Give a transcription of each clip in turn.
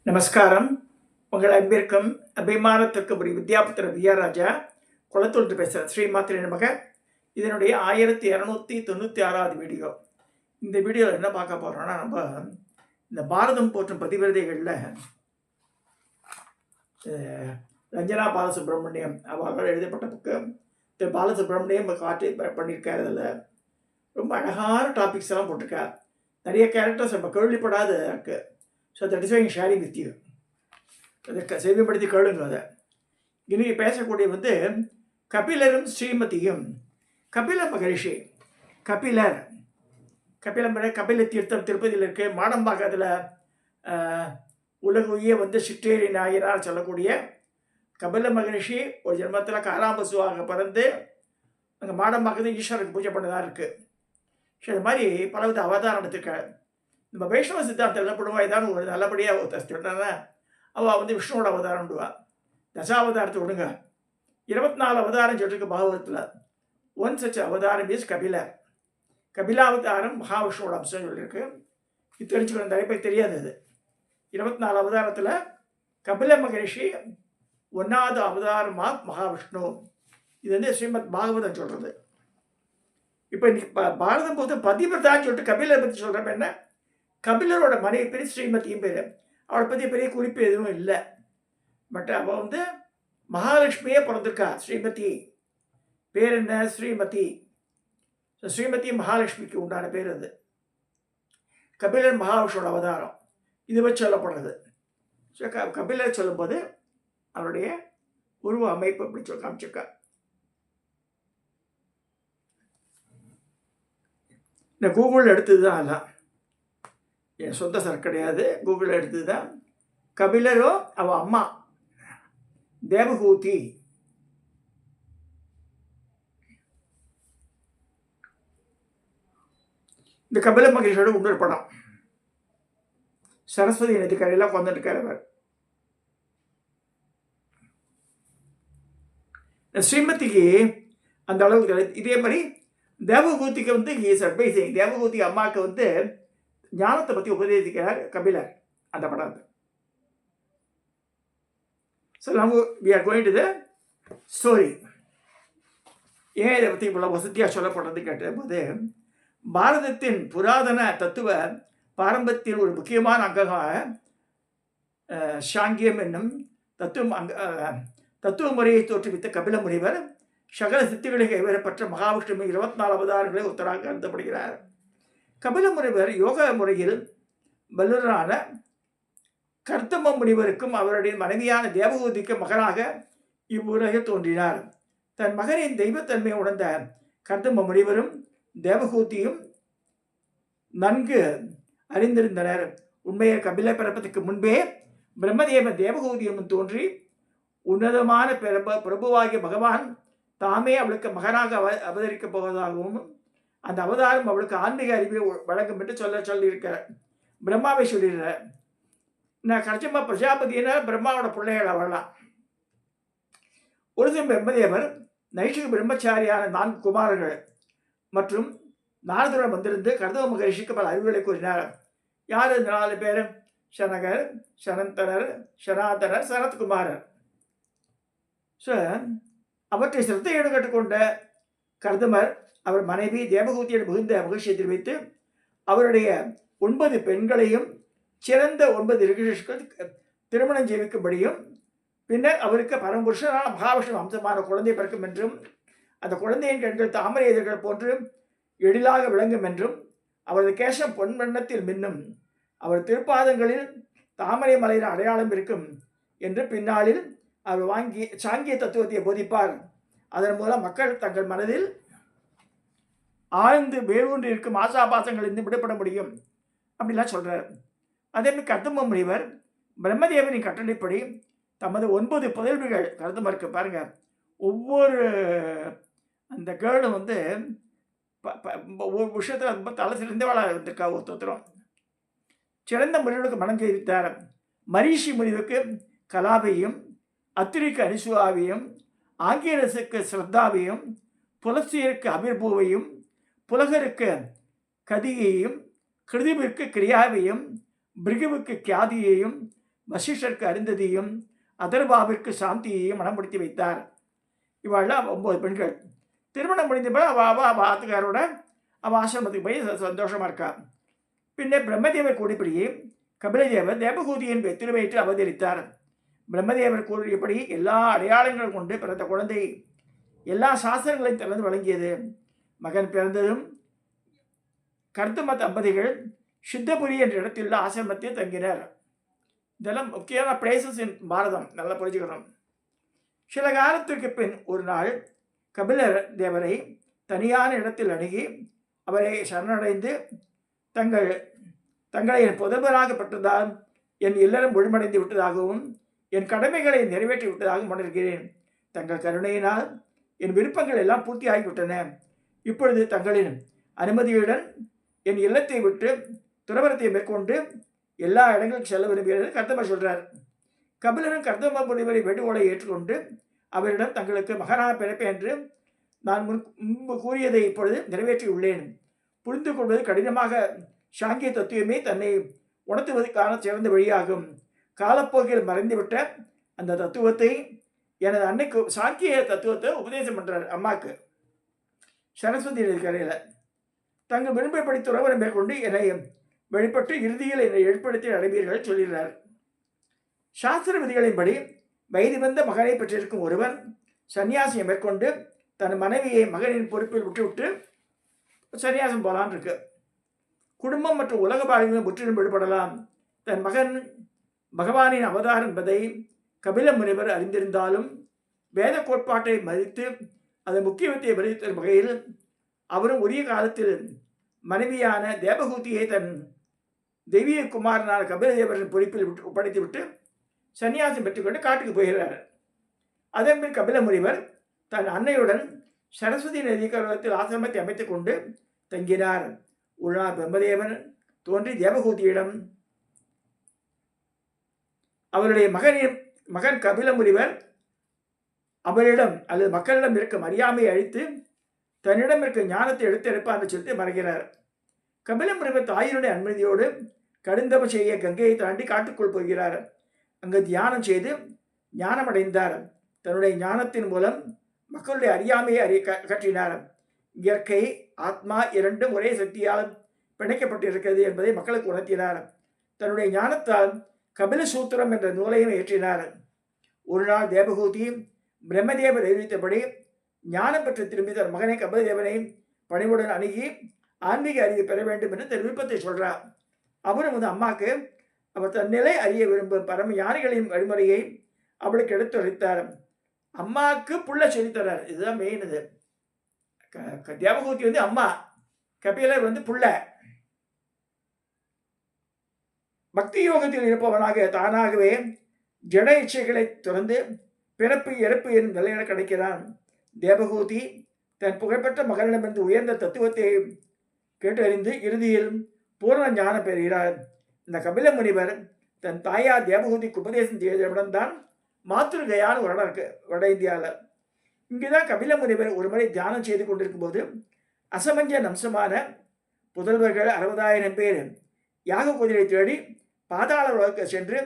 நமஸ்காரம். உங்கள் அன்பிற்கும் அபிமானத்திற்கும் ஒரு வித்யாபுத்திர வித்யாராஜா குளத்தூர்ந்து பேசுகிறேன். ஸ்ரீமாத்திரை நமக. இதனுடைய 1296வது வீடியோ. இந்த வீடியோவில் என்ன பார்க்க போகிறோம்னா, நம்ம இந்த பாரதம் போற்றும் பதிவிரதைகளில் ரஞ்சனா பாலசுப்ரமணியம் அவர்கள் எழுதப்பட்ட புக்கு திரு பாலசுப்ரமணியம் காட்டி பண்ணியிருக்காரு. அதில் ரொம்ப அழகான டாபிக்ஸ் எல்லாம் போட்டிருக்கார். நிறைய கேரக்டர்ஸ் நம்ம கேள்விப்படாத இருக்குது. So that is why sharing with you. அதை செவிப்படுத்தி கேளுங்க. அதை இன்னைக்கு பேசக்கூடிய கபிலரும் ஸ்ரீமதியும். கபில மகரிஷி, கபில தீர்த்தம் திருப்பதியில் இருக்குது. மாடம்பாக்கத்தில் உலகுயே சிற்றேரி நாயனார் சொல்லக்கூடிய கபில மகரிஷி ஒரு ஜென்மத்தில் காராம்பசுவாக பிறந்து அங்கே மாடம்பாக்கத்தில் ஈஸ்வரனுக்கு பூஜை பண்ணதாக இருக்குது. ஸோ இது மாதிரி பலவித அவதாரம் எடுத்திருக்காள். நம்ம வைஷ்ணவ சித்தாந்தம் என்ன பண்ணுவா, ஏதாவது ஒரு நல்லபடியாக சொன்னா அவள் விஷ்ணுவோட அவதாரம் விடுவா. தசாவதாரத்தை விடுங்க, 24 அவதாரம் சொல்லிருக்கு பாகவதத்தில். ஒன் சச் அவதாரம் இஸ் கபிலாவதாரம் மகாவிஷ்ணுவோட அம்சம் சொல்லியிருக்கு. இது தெரிஞ்சுக்கணும், நிறைய பேர் தெரியாது. அது 24 அவதாரத்தில் கபில மகரிஷி 1வது அவதாரமாக மகாவிஷ்ணு. இது ஸ்ரீமத் பாகவதம் சொல்கிறது. இப்போ இன்னைக்கு பாரதம் போது பதிவிரதான்னு சொல்லிட்டு கபிலரை பற்றி சொல்கிறப்ப என்ன, கபிலரோட மனைவி பேர் ஸ்ரீமதியும் பேர். அவளை பற்றி பெரிய குறிப்பு எதுவும் இல்லை. பட் அவள் மகாலட்சுமியே பிறந்திருக்கா. ஸ்ரீமதி பேர் என்ன, ஸ்ரீமதி. ஸ்ரீமதி மகாலட்சுமிக்கு உண்டான பேர். அது கபிலர் மகாவிஷ்ணுவோட அவதாரம். இது வச்சு சொல்லப்படுறது. ஸோ கபிலர் சொல்லும்போது அவருடைய உருவ அமைப்பு அப்படி சொல்லி காமிச்சிருக்கா. இந்த கூகுள் எடுத்தது தான், அதெல்லாம் என் சொந்த சர் கிடையாது. கூகுளில் எடுத்தது தான். கபிலரோ அவள் அம்மா தேவகூதி. இந்த கபில மகரிஷியோட இன்னொரு படம், சரஸ்வதி நதிக்கரையெல்லாம் கொண்டுருக்கார் அவர். ஸ்ரீமதிக்கு அந்த அளவுக்கு. இதே மாதிரி தேவகூதிக்கு ஹீஸ் அட்வைசிங். தேவகூதி அம்மாவுக்கு ஞானத்தை பற்றி உபதேசிக்கிறார் கபிலர் அந்த படம். ஸோ நம்ம we are going to the story. ஏன் இதை பற்றி இவ்வளோ வசதியாக சொல்லப்படுறது கேட்டபோது, பாரதத்தின் புராதன தத்துவ பாரம்பரியத்தில் ஒரு முக்கியமான அங்கமாக சாங்கியம் என்னும் தத்துவ முறையை தோற்றுவித்த கபில முனிவர் சகல சித்திகளை கைவரப்பட்ட மகாவிஷ்ணுவின் 24 அவதாரங்களை ஒருத்தராக கருதப்படுகிறார். கபில முனிவர் யோக முறையில் வல்லுநரான கர்தம முனிவருக்கும் அவருடைய மனைவியான தேவகூதிக்கு மகனாக இவ்வுலகில் தோன்றினார். தன் மகனின் தெய்வத்தன்மையை உணர்ந்த கர்தம முனிவரும் தேவகூதியும் நன்கு அறிந்திருந்தனர். உண்மையை கபில பிறப்பதற்கு முன்பே பிரம்மதேவ தேவகூதியும் தோன்றி உன்னதமான பிரபுவாகிய பகவான் தாமே அவளுக்கு மகனாக அவதரிக்கப் போவதாகவும் அந்த அவதாரம் அவளுக்கு ஆன்மீக அறிவை வழங்கும் என்று சொல்லியிருக்கிறார். பிரம்மாவை சொல்லிடுறார். நான் கடைசியமாக பிரஜாபதியின பிரம்மாவோட பிள்ளைகள் அவள்லாம். ஒரு சில பிரம்மதேவர் நைஷிக பிரம்மச்சாரியான 4 குமாரர்கள் மற்றும் நாரதுடன் வந்திருந்து கர்தம மகரிஷிக்கு பல அறிவுகளை கூறினார். யார் இந்த 4 பேர்? சனகர், சனந்தனர், சனாதனர், சனத்குமாரர். ஸோ அவற்றை சிரத்தையோடு கற்றுக்கொண்ட கர்தமர் அவர் மனைவி தேவகூதியோடு மிகுந்த மகிழ்ச்சியை தெரிவித்து அவருடைய 9 பெண்களையும் சிறந்த 9 ரிஷிகள் திருமணம் செய்விக்கும்படியும், பின்னர் அவருக்கு பரமபுருஷனான மகாவிஷ்ணு அம்சமான குழந்தை பிறக்கும் என்றும், அந்த குழந்தையின் கண்கள் தாமரை இதழ்கள் போன்று எழிலாக விளங்கும் என்றும், அவரது கேசம் பொன் வண்ணத்தில் மின்னும், அவர் திருப்பாதங்களில் தாமரை மலையின் அடையாளம் இருக்கும் என்று பின்னாளில் அவர் சாங்கிய தத்துவத்தை போதிப்பார். அதன் மூலம் மக்கள் தங்கள் மனதில் ஆழ்ந்து வேரூன்றி இருக்கும் ஆசாபாசங்களிலிருந்து விடுபட முடியும் அப்படிலாம் சொல்கிறார். அதேமாதிரி கர்தம முனிவர் பிரம்மதேவனின் கட்டளைப்படி தமது 9 புதல்விகள் கர்தமருக்கு பாருங்க, ஒவ்வொரு அந்த கேர்ளும் ஒவ்வொரு விஷயத்தில் ரொம்ப தலை சிறந்தவளாக இருந்திருக்கா. ஒருத்தரும் சிறந்த முனிவனுக்கு மனம் தெரிவித்தார். மரீஷி முனிவுக்கு கலாவையும், அத்திரிக்கு அனிசுவாவையும், ஆங்கிரசுக்கு ஸ்ரத்தாவையும், புலஸ்தியருக்கு அபிர்பூவையும், புலகருக்கு கதியையும், கிருதிவிற்கு கிரியாவையும், பிருகுவுக்கு கியாதியையும், வசிஷ்டருக்கு அருந்ததியும் அதர்வாவிற்கு சாந்தியையும் மனப்படுத்தி வைத்தார். இவாள்லாம் 9 பெண்கள். திருமணம் முடிந்த பிறகு அவள் ஆத்துக்காரோட அவள் ஆசிரமத்துக்கு போய் சந்தோஷமாக இருக்கா. பின்னர் பிரம்மதேவர் கூடியபடி கபிலதேவர் தேவகூதியின் திருவயிற்றில் அவதரித்தார். பிரம்மதேவர் கூறியபடி எல்லா அடையாளங்களும் கொண்டு பிறந்த குழந்தை எல்லா சாஸ்திரங்களையும் திறந்து வழங்கியது. மகன் பிறந்ததும் கர்தம தம்பதிகள் சித்தபுரி என்ற இடத்தில் உள்ள ஆசிரமத்தில் தங்கினர். இதெல்லாம் முக்கியமான பிளேசஸ் இன் பாரதம், நல்லா புரிஞ்சுக்கணும். சில காலத்திற்கு பின் ஒரு நாள் கபிலர் தேவரை தனியான இடத்தில் அணுகி அவரை சரணடைந்து தங்களை என் புதல்வராக பெற்றதால் என் இல்லறம் முழுமடைந்து விட்டதாகவும் என் கடமைகளை நிறைவேற்றி விட்டதாகவும் உணர்கிறேன். தங்கள் கருணையினால் என் விருப்பங்கள் எல்லாம் பூர்த்தியாகிவிட்டன. இப்பொழுது தங்களின் அனுமதியுடன் என் இல்லத்தை விட்டு துறவரத்தை மேற்கொண்டு எல்லா இடங்களுக்கும் செல்ல விரும்புகிறது கர்தமர் சொல்கிறார். கபிலரும் கர்தம முனிவரை வேண்டுகோளை ஏற்றுக்கொண்டு அவரிடம் தங்களுக்கு மகனாக பிறப்பேன் என்று நான் முன்பு கூறியதை இப்பொழுது நிறைவேற்றியுள்ளேன். புரிந்து கொள்வது கடினமாக சாங்கிய தத்துவமே தன்னை உணர்த்துவதற்கான சிறந்த வழியாகும். காலப்போக்கில் மறைந்துவிட்ட அந்த தத்துவத்தை எனது அன்னைக்கு சாங்கிய தத்துவத்தை உபதேசம் பண்ணுறார் அம்மாவுக்கு. சரஸ்வதி கரையில் தங்கள் விரும்பப்படி துறவரை மேற்கொண்டு என்னை வெளிப்பட்டு இறுதியில் என்னை ஏற்படுத்தி அடைவீர்கள் சொல்கிறார். சாஸ்திர விதிகளின்படி வயது வந்த மகனை பெற்றிருக்கும் ஒருவன் சன்னியாசியை மேற்கொண்டு தன் மனைவியை மகனின் பொறுப்பில் விட்டுவிட்டு சன்னியாசம் போலான் இருக்கு. குடும்பம் மற்றும் உலக வாழ்க்கையும் முற்றிலும் விடுபடலாம். தன் மகன் பகவானின் அவதாரம் என்பதை கபில முனிவர் அறிந்திருந்தாலும் வேத கோட்பாட்டை மதித்து அதன் முக்கியத்துவத்தை வலியுறுத்தும் வகையில் அவரும் உரிய காலத்தில் மனைவியான தேவகூதியை தன் தெய்வீக குமாரனான கபிலதேவரின் பொறுப்பில் ஒப்படைத்துவிட்டு சன்னியாசம் பெற்றுக்கொண்டு காட்டுக்கு போகிறார். அதன் பின் கபில முனிவர் தன் அன்னையுடன் சரஸ்வதி நதி கருவத்தில் ஆசிரமத்தை அமைத்துக் கொண்டு தங்கினார். ஒரு நாள் பிரம்மதேவன் தோன்றி தேவகூதியிடம் அவருடைய மகன் கபில முனிவர் அவரிடம் அல்லது மக்களிடம் இருக்கும் அறியாமையை அழித்து தன்னிடம் இருக்கும் ஞானத்தை எடுத்திருப்பார் என்று சொல்லிட்டு மறைகிறார். கபில முனிவர் தாயினுடைய அனுமதியோடு கடுந்தபம் செய்ய கங்கையை தாண்டி காட்டுக்குள் போகிறார். அங்கு தியானம் செய்து ஞானமடைந்தார். தன்னுடைய ஞானத்தின் மூலம் மக்களுடைய அறியாமையை அகற்றினார். இயற்கை ஆத்மா இரண்டும் ஒரே சக்தியால் பிணைக்கப்பட்டிருக்கிறது என்பதை மக்களுக்கு உணர்த்தினார். தன்னுடைய ஞானத்தால் கபில சூத்திரம் என்ற நூலையும் ஏற்றினார். ஒரு நாள் தேவகூதி பிரம்மதேவர் அறிவித்தபடி ஞானம் பெற்று திரும்பி தன் மகனை கபிலதேவனை பணிவுடன் அணுகி ஆன்மீக அறிவை பெற வேண்டும் என்று தன் விருப்பத்தை சொல்றார். அவரும் வந்து அம்மாவுக்கு அவர் தன் நிலை அறிய விரும்பும் பரம ஞானிகளின் வழிமுறையை அவளுக்கு எடுத்துரைத்தார். அம்மாவுக்கு புள்ள சொல்லித்தரார். இதுதான் மெயின். இது தேவகூதி வந்து அம்மா, கபிலர் வந்து புள்ள. பக்தி யோகத்தில் இருப்பவனாக தானாகவே ஜட இச்சைகளை துறந்து பிறப்பு இறப்பு என்னும் நிலையில கிடைக்கிறான். தேவகூதி தன் புகழ்பெற்ற மகனிடமிருந்து உயர்ந்த தத்துவத்தை கேட்டறிந்து இறுதியில் பூர்ண ஞானம் பெறுகிறார். இந்த கபில முனிவர் தன் தாயார் தேவகூதிக்கு உபதேசம் செய்த இடம்தான் மாத்ருகயான்னு ஒரு இடம் இருக்கு வட இந்தியாவில். இங்குதான் கபில முனிவர் ஒரு முறை தியானம் செய்து கொண்டிருக்கும் போது அசமஞ்ச அம்சமான புதல்வர்கள் 60,000 பேர் யாக குதிரை தேடி பாதாள உலகுக்கு சென்று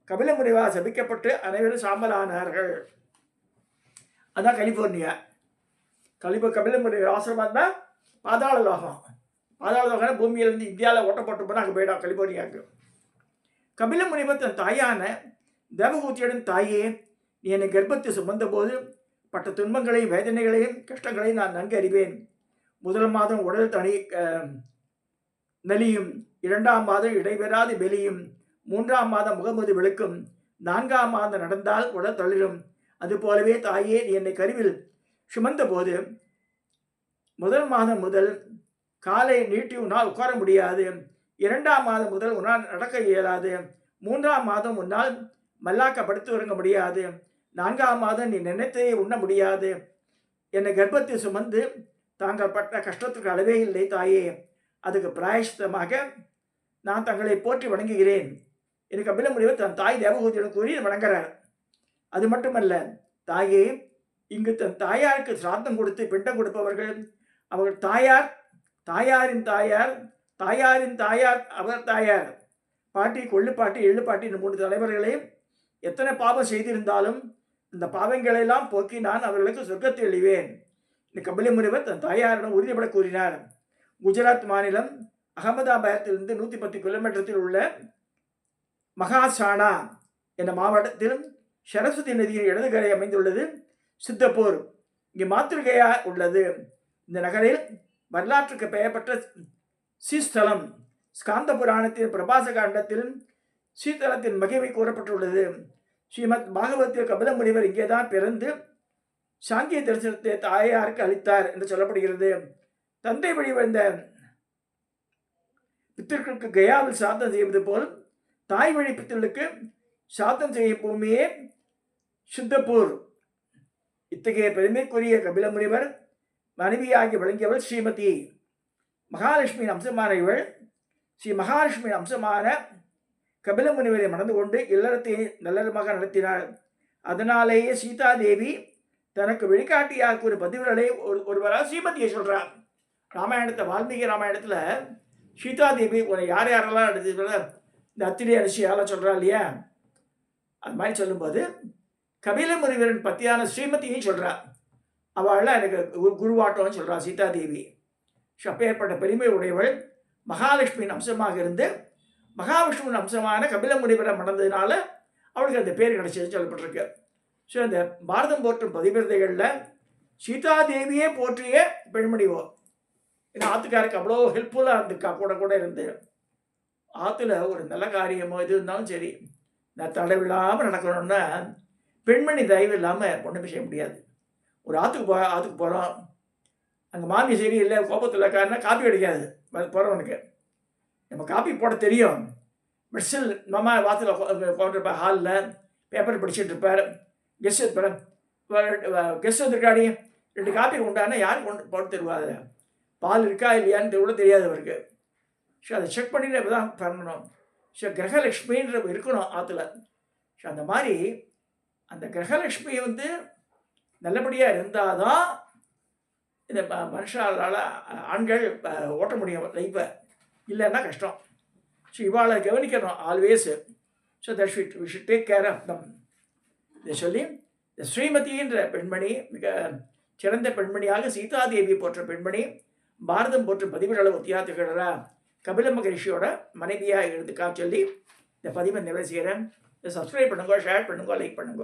கபில முனிவால் சபிக்கப்பட்டு அனைவரும் சாம்பலானார்கள். அதான் கலிபோர்னியா. கபில முனிவர் ஆசிரமம் தான் பாதாள லோகம். பாதாள லோகம் பூமியிலிருந்து இந்தியாவில் ஓட்டப்பட்டு போனால் அங்கே போயிடும் கலிபோர்னியாவுக்கு. கபில முனிவர் தன் தாயான தேவகூதியுடன் தாயே, நீ என்னை கர்ப்பத்தை சுமந்த போது பட்ட துன்பங்களையும் வேதனைகளையும் கஷ்டங்களையும் நான் நன்கு அறிவேன். முதல் மாதம் உடல் நலியும், 2ஆம் மாதம் இடைபெறாது வெளியும், 3ஆம் மாதம் முகமது வெளுக்கும், 4ஆம் மாதம் நடந்தால் உடல் தளிரும். அதுபோலவே தாயே, நீ என்னை கருவில் சுமந்த போது முதல் மாதம் முதல் காலை நீட்டி உன்னால் உட்கார முடியாது, 2ஆம் மாதம் முதல் உன்னால் நடக்க இயலாது, 3ஆம் மாதம் உன்னால் மல்லாக்க படுத்து உறங்க முடியாது, 4ஆம் மாதம் நீ நினைத்ததை உண்ண முடியாது. என்னை கர்ப்பத்தில் சுமந்து தாங்கள் பட்ட கஷ்டத்துக்கு அளவே இல்லை தாயே. அதுக்கு பிராயஷ்டமாக நான் தங்களை போற்றி வணங்குகிறேன் என்று கபில முனிவர் தன் தாய் தேவகூதியுடன் கூறி வணங்குகிறார். அது மட்டுமல்ல, தாயே, இங்கு தன் தாயாருக்கு சிராத்தம் கொடுத்து பிண்டம் கொடுப்பவர்கள் அவர்கள் தாயார், தாயாரின் தாயார், தாயாரின் தாயார் அவர் தாயார், பாட்டி, கொள்ளு பாட்டி, எள்ளு பாட்டி இந்த 3 தலைவர்களையும் எத்தனை பாவம் செய்திருந்தாலும் இந்த பாவங்களெல்லாம் போக்கி நான் அவர்களுக்கு சொர்க்கத்தை அளிவேன். இந்த கபில முனிவர் தன் தாயாரிடம் உறுதிபட கூறினார். குஜராத் மாநிலம் அகமதாபாத்திலிருந்து 110 கிலோமீட்டரில் உள்ள மகாசானா என்ற மாவட்டத்தில் சரஸ்வதி நதியின் இடதுகரை அமைந்துள்ளது சித்தப்பூர். இங்கே மாத்திருகையா உள்ளது. இந்த நகரில் வரலாற்றுக்கு பெயர் பெற்ற ஸ்ரீஸ்தலம் ஸ்காந்த புராணத்தின் பிரபாச காண்டத்தில் ஸ்ரீதலத்தின் மகிமை கூறப்பட்டுள்ளது. ஸ்ரீமத் பாகவத்தில் கபில முனிவர் இங்கேதான் பிறந்து சாங்கிய தரிசனத்தை தாயாருக்கு அளித்தார் என்று சொல்லப்படுகிறது. தந்தை வழி வந்த பித்தர்களுக்கு கயாவில் சாத்தம் செய்வது போல் தாய் வழி பித்தர்களுக்கு சாத்தம் செய்யும் பூமியே சித்தப்பூர். இத்தகைய பெருமைக்குரிய கபில முனிவர் மனைவியாகி விளங்கியவள் ஸ்ரீமதி. மகாலட்சுமியின் அம்சமான இவள் ஸ்ரீ மகாலட்சுமியின் அம்சமான கபில முனிவரை மணந்து கொண்டு இல்லறத்தை நல்லறமாக நடத்தினாள். அதனாலேயே சீதாதேவி தனக்கு வழிகாட்டியாக ஒரு பதிவுகளை ஒருவராக ஸ்ரீமதியை சொல்றார். ராமாயணத்தை வால்மீகி ராமாயணத்தில் சீதாதேவி உன்னை யாரெல்லாம் எடுத்து இந்த அத்திரி அரிசியாலாம் சொல்கிறா இல்லையா, அது மாதிரி சொல்லும்போது கபில முனிவரின் பத்தியான ஸ்ரீமதியும் சொல்கிறார். அவள்லாம் எனக்கு குருவாட்டம்னு சொல்கிறா சீதாதேவி. அப்பேற்பட்ட பெருமை உடையவள் மகாலட்சுமியின் அம்சமாக இருந்து மகாவிஷ்ணுவின் அம்சமான கபில முனிவரை மணந்ததுனால அவளுக்கு அந்த பேர் கிடைச்சதுன்னு சொல்லப்பட்டிருக்கு. ஸோ இந்த பாரதம் போற்றும் பதிவிரதைகளில் சீதாதேவியே போற்றிய பெண்மணிவோ. ஏன்னா ஆத்துக்காருக்கு அவ்வளோ ஹெல்ப்ஃபுல்லாக இருந்திருக்கா. கூட இருந்து ஆற்றுல ஒரு நல்ல காரியமோ எது இருந்தாலும் சரி, நான் தடவில்லாமல் நடக்கணும்னா பெண்மணி தயவு இல்லாமல் ஒன்றுமே செய்ய முடியாது. ஒரு ஆற்றுக்கு போகிறோம், அங்கே மாமி சரி இல்லை கோபத்தில் இருக்காருன்னா காப்பி கிடைக்காது போகிறவனுக்கு. நம்ம காப்பி போட தெரியும், மெட்ஸில் மாமா வாத்தில் உட்காந்துருப்பார், ஹாலில் பேப்பர் படிச்சுட்டு இருப்பார். கெஸ்ட் வந்துருக்காடி 2 காப்பி கொண்டானா யாருக்கு கொண்டு போட்டு தருவாங்க, பால் இருக்கா இல்லையான்னு கூட தெரியாது அவருக்கு. ஸோ அதை செக் பண்ணிட்டு தான் பண்ணணும். ஸோ கிரகலட்சுமின்ற இருக்கணும் ஆற்றுல. ஸோ அந்த மாதிரி அந்த கிரகலட்சுமி நல்லபடியாக இருந்தால் தான் இந்த மனுஷாலால் ஆண்கள் ஓட்ட முடியும் லைஃப்பை, இல்லைன்னா கஷ்டம். ஸோ இவாளை கவனிக்கணும் always. So that we should take care of them. இதை சொல்லி இந்த ஸ்ரீமதின்ற பெண்மணி மிக சிறந்த பெண்மணியாக சீதாதேவி போன்ற பெண்மணி பாரதம் போன்ற பதிவுகளை ஒத்தியாத்துக்கிறா கபில மகரிஷியோட மனைவியாக இருந்துக்கா சொல்லி இந்த பதிவை நிறைவு செய்கிறேன். இதை சப்ஸ்கிரைப் பண்ணுங்க, ஷேர் பண்ணுங்க, லைக் பண்ணுங்க.